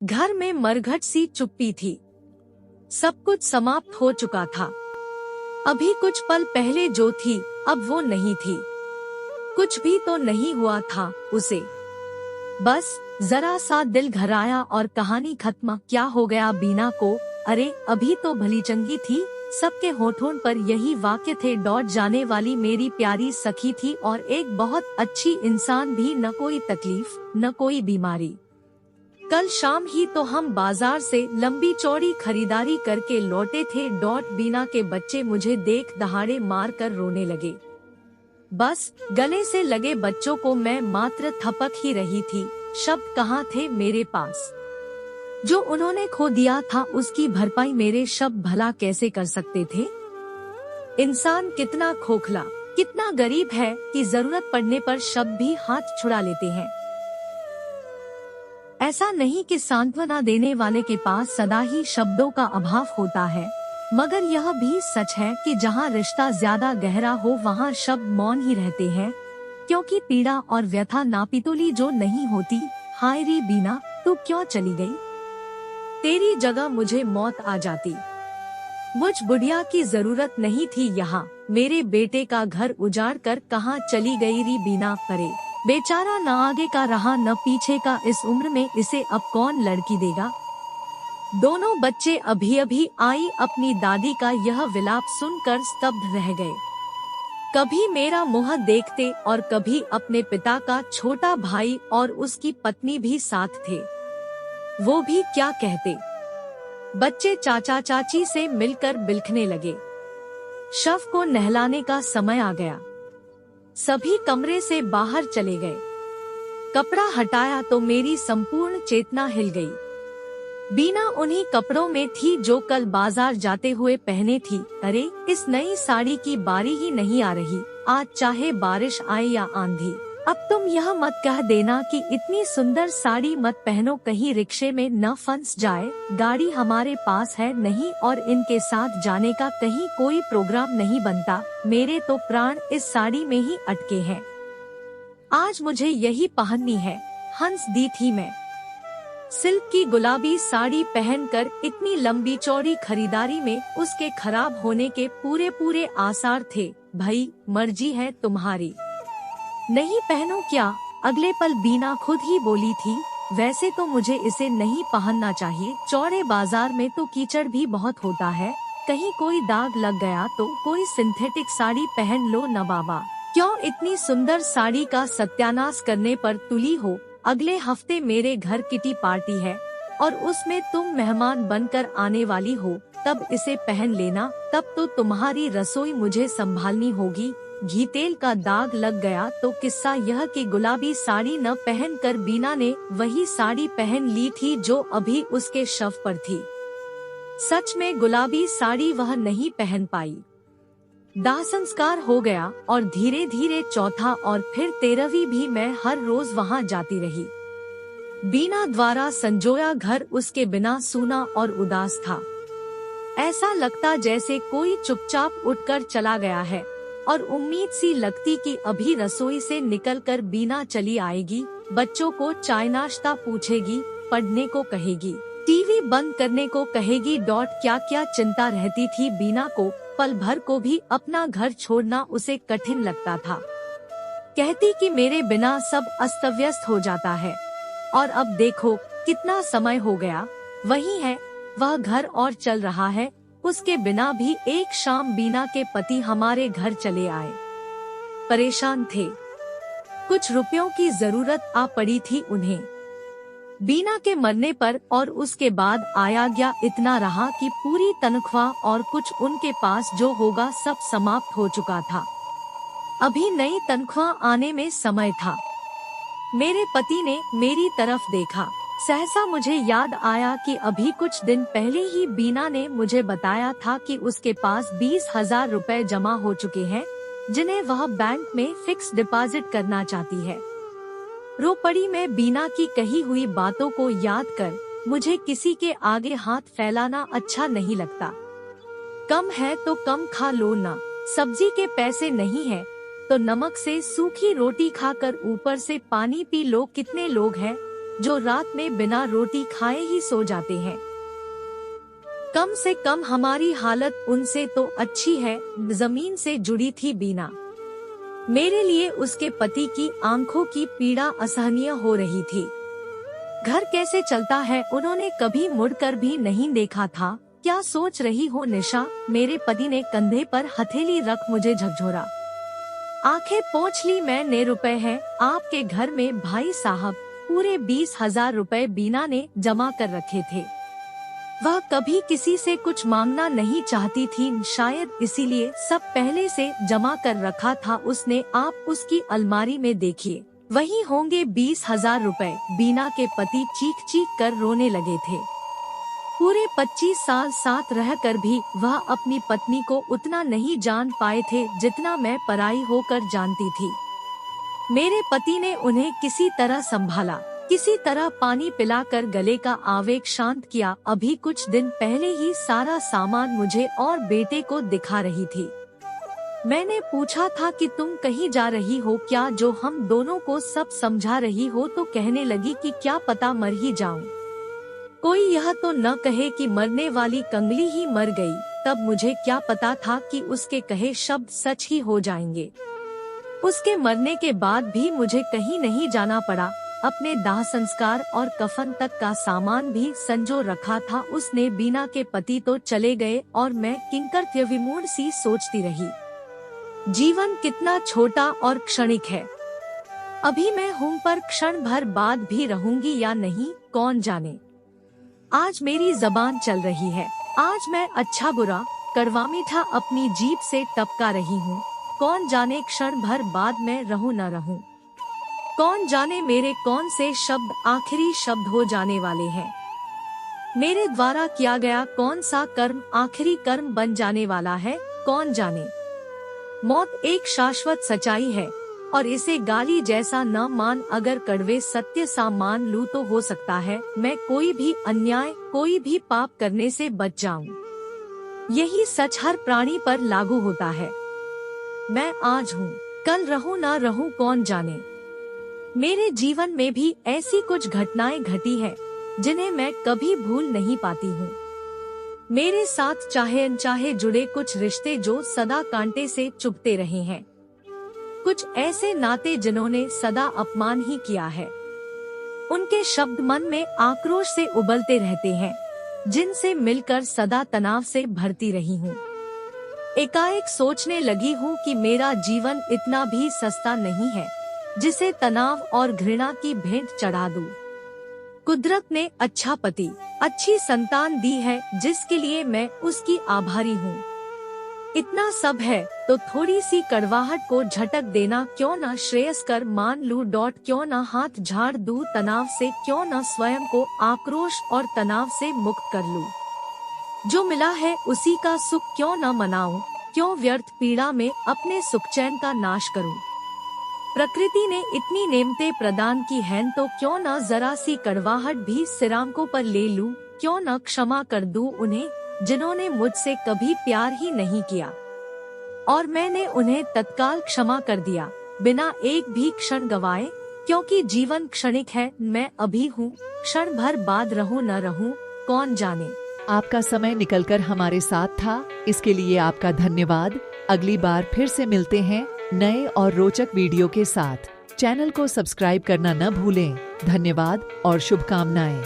घर में मरघट सी चुप्पी थी। सब कुछ समाप्त हो चुका था। अभी कुछ पल पहले जो थी अब वो नहीं थी। कुछ भी तो नहीं हुआ था उसे। बस जरा सा दिल घराया और कहानी खत्म। क्या हो गया बीना को? अरे अभी तो भली चंगी थी। सबके होठों पर यही वाक्य थे। लौट जाने वाली मेरी प्यारी सखी थी और एक बहुत अच्छी इंसान भी। न कोई तकलीफ न कोई बीमारी। कल शाम ही तो हम बाजार से लंबी चौड़ी खरीदारी करके लौटे थे। बीना के बच्चे मुझे देख दहाड़े मार कर रोने लगे। बस गले से लगे बच्चों को मैं मात्र थपक ही रही थी। शब्द कहाँ थे मेरे पास? जो उन्होंने खो दिया था उसकी भरपाई मेरे शब्द भला कैसे कर सकते थे? इंसान कितना खोखला, कितना गरीब है कि जरूरत पड़ने पर शब्द भी हाथ छुड़ा लेते हैं। ऐसा नहीं कि सांत्वना देने वाले के पास सदा ही शब्दों का अभाव होता है, मगर यह भी सच है कि जहाँ रिश्ता ज्यादा गहरा हो वहाँ शब्द मौन ही रहते हैं, क्योंकि पीड़ा और व्यथा नापितोली जो नहीं होती। हाय री बीना, तू क्यों चली गई? तेरी जगह मुझे मौत आ जाती। मुझ बुढ़िया की जरूरत नहीं थी यहाँ। मेरे बेटे का घर उजाड़ कर कहाँ चली गई री बीना? करे बेचारा, न आगे का रहा न पीछे का। इस उम्र में इसे अब कौन लड़की देगा? दोनों बच्चे अभी अभी आई अपनी दादी का यह विलाप सुनकर स्तब्ध रह गए। कभी मेरा मुंह देखते और कभी अपने पिता का छोटा भाई और उसकी पत्नी भी साथ थे। वो भी क्या कहते। बच्चे चाचा चाची से मिलकर बिलखने लगे। शव को नहलाने का समय आ गया। सभी कमरे से बाहर चले गए। कपड़ा हटाया तो मेरी संपूर्ण चेतना हिल गई। बीना उन्हीं कपड़ों में थी जो कल बाजार जाते हुए पहने थी। अरे इस नई साड़ी की बारी ही नहीं आ रही। आज चाहे बारिश आए या आंधी, अब तुम यह मत कह देना कि इतनी सुंदर साड़ी मत पहनो, कहीं रिक्शे में न फंस जाए। गाड़ी हमारे पास है नहीं और इनके साथ जाने का कहीं कोई प्रोग्राम नहीं बनता। मेरे तो प्राण इस साड़ी में ही अटके हैं। आज मुझे यही पहननी है। हंस दी थी मैं। सिल्क की गुलाबी साड़ी पहनकर इतनी लंबी चौड़ी खरीदारी में उसके खराब होने के पूरे आसार थे। भाई मर्जी है तुम्हारी। नहीं पहनो क्या? अगले पल बीना खुद ही बोली थी, वैसे तो मुझे इसे नहीं पहनना चाहिए। चौड़े बाजार में तो कीचड़ भी बहुत होता है, कहीं कोई दाग लग गया तो कोई सिंथेटिक साड़ी पहन लो न बाबा। क्यों इतनी सुंदर साड़ी का सत्यानाश करने पर तुली हो? अगले हफ्ते मेरे घर किटी पार्टी है और उसमें तुम मेहमान बनकर आने वाली हो, तब इसे पहन लेना। तब तो तुम्हारी रसोई मुझे संभालनी होगी। घी तेल का दाग लग गया तो किस्सा यह कि गुलाबी साड़ी न पहनकर बीना ने वही साड़ी पहन ली थी जो अभी उसके शव पर थी। सच में गुलाबी साड़ी वह नहीं पहन पाई। दाह संस्कार हो गया और धीरे धीरे चौथा और फिर 13वीं भी मैं हर रोज वहाँ जाती रही। बीना द्वारा संजोया घर उसके बिना सूना और उदास था। ऐसा लगता जैसे कोई चुपचाप उठकर चला गया है और उम्मीद सी लगती कि अभी रसोई से निकलकर बीना चली आएगी, बच्चों को चाय नाश्ता पूछेगी, पढ़ने को कहेगी, टीवी बंद करने को कहेगी। क्या क्या चिंता रहती थी बीना को। पल भर को भी अपना घर छोड़ना उसे कठिन लगता था। कहती कि मेरे बिना सब अस्त व्यस्त हो जाता है और अब देखो कितना समय हो गया। वही है, वह घर और चल रहा है। उसके बिना भी एक शाम बीना के पति हमारे घर चले आए। परेशान थे, कुछ रुपयों की जरूरत आ पड़ी थी उन्हें। बीना के मरने पर और उसके बाद आया गया इतना रहा कि पूरी तनख्वाह और कुछ उनके पास जो होगा सब समाप्त हो चुका था। अभी नई तनख्वाह आने में समय था। मेरे पति ने मेरी तरफ देखा। सहसा मुझे याद आया कि अभी कुछ दिन पहले ही बीना ने मुझे बताया था कि उसके पास 20,000 रुपए जमा हो चुके हैं, जिन्हें वह बैंक में फिक्स डिपॉजिट करना चाहती है। रो पड़ी मैं बीना की कही हुई बातों को याद कर। मुझे किसी के आगे हाथ फैलाना अच्छा नहीं लगता। कम है तो कम खा लो ना। सब्जी के पैसे नहीं है तो नमक से सूखी रोटी खाकर ऊपर से पानी पी लो। कितने लोग हैं जो रात में बिना रोटी खाए ही सो जाते हैं। कम से कम हमारी हालत उनसे तो अच्छी है। जमीन से जुड़ी थी बीना। मेरे लिए उसके पति की आंखों की पीड़ा असहनीय हो रही थी। घर कैसे चलता है उन्होंने कभी मुड़कर भी नहीं देखा था। क्या सोच रही हो निशा? मेरे पति ने कंधे पर हथेली रख मुझे झकझोरा। आंखें पोंछ ली मैंने। रुपए हैं आपके घर में भाई साहब? पूरे 20,000 रुपए बीना ने जमा कर रखे थे। वह कभी किसी से कुछ मांगना नहीं चाहती थी, शायद इसीलिए सब पहले से जमा कर रखा था उसने। आप उसकी अलमारी में देखिए, वही होंगे 20,000 रुपए। बीना के पति चीख चीख कर रोने लगे थे। पूरे 25 साल साथ रहकर भी वह अपनी पत्नी को उतना नहीं जान पाए थे जितना मैं पराई होकर जानती थी। मेरे पति ने उन्हें किसी तरह संभाला, किसी तरह पानी पिलाकर गले का आवेग शांत किया। अभी कुछ दिन पहले ही सारा सामान मुझे और बेटे को दिखा रही थी। मैंने पूछा था कि तुम कहीं जा रही हो क्या? जो हम दोनों को सब समझा रही हो तो कहने लगी कि क्या पता मर ही जाऊं। कोई यह तो न कहे कि मरने वाली कंगली ही मर गई। तब मुझे क्या पता था कि उसके कहे शब्द सच ही हो जाएंगे। उसके मरने के बाद भी मुझे कहीं नहीं जाना पड़ा। अपने दाह संस्कार और कफन तक का सामान भी संजो रखा था उसने। बीना के पति तो चले गए और मैं किंकर्तव्य विमूढ़ सी सोचती रही। जीवन कितना छोटा और क्षणिक है। अभी मैं हूँ पर क्षण भर बाद भी रहूंगी या नहीं कौन जाने। आज मेरी जबान चल रही है। आज मैं अच्छा बुरा कड़वा मीठा अपनी जीभ से टपका रही हूँ। कौन जाने क्षण भर बाद मैं रहूं न रहूं। कौन जाने मेरे कौन से शब्द आखिरी शब्द हो जाने वाले हैं। मेरे द्वारा किया गया कौन सा कर्म आखिरी कर्म बन जाने वाला है कौन जाने। मौत एक शाश्वत सच्चाई है और इसे गाली जैसा न मान, अगर कड़वे सत्य सा मान लूं तो हो सकता है मैं कोई भी अन्याय कोई भी पाप करने से बच जाऊं। यही सच हर प्राणी पर लागू होता है। मैं आज हूँ, कल रहूं ना रहूं कौन जाने। मेरे जीवन में भी ऐसी कुछ घटनाएं घटी हैं जिन्हें मैं कभी भूल नहीं पाती हूँ। मेरे साथ चाहे अनचाहे जुड़े कुछ रिश्ते जो सदा कांटे से चुभते रहे हैं। कुछ ऐसे नाते जिन्होंने सदा अपमान ही किया है। उनके शब्द मन में आक्रोश से उबलते रहते हैं, जिनसे मिलकर सदा तनाव से भरती रही हूँ। एकाएक सोचने लगी हूँ कि मेरा जीवन इतना भी सस्ता नहीं है जिसे तनाव और घृणा की भेंट चढ़ा दूं। कुदरत ने अच्छा पति, अच्छी संतान दी है जिसके लिए मैं उसकी आभारी हूँ। इतना सब है तो थोड़ी सी कड़वाहट को झटक देना क्यों न श्रेयस्कर मान लूं। क्यों न हाथ झाड़ दूं तनाव से, क्यों न स्वयं को आक्रोश और तनाव से मुक्त कर लूं। जो मिला है उसी का सुख क्यों न मनाऊं, क्यों व्यर्थ पीड़ा में अपने सुख चैन का नाश करूं। प्रकृति ने इतनी नेमतें प्रदान की हैं तो क्यों न जरा सी कड़वाहट भी सिरांकों पर ले लूं। क्यों न क्षमा कर दूं उन्हें जिन्होंने मुझसे कभी प्यार ही नहीं किया और मैंने उन्हें तत्काल क्षमा कर दिया बिना एक भी क्षण गवाए। क्योंकि जीवन क्षणिक है, मैं अभी हूँ, क्षण भर बाद रहूं न रहूं कौन जाने। आपका समय निकलकर हमारे साथ था, इसके लिए आपका धन्यवाद। अगली बार फिर से मिलते हैं नए और रोचक वीडियो के साथ। चैनल को सब्सक्राइब करना न भूलें। धन्यवाद और शुभकामनाएं।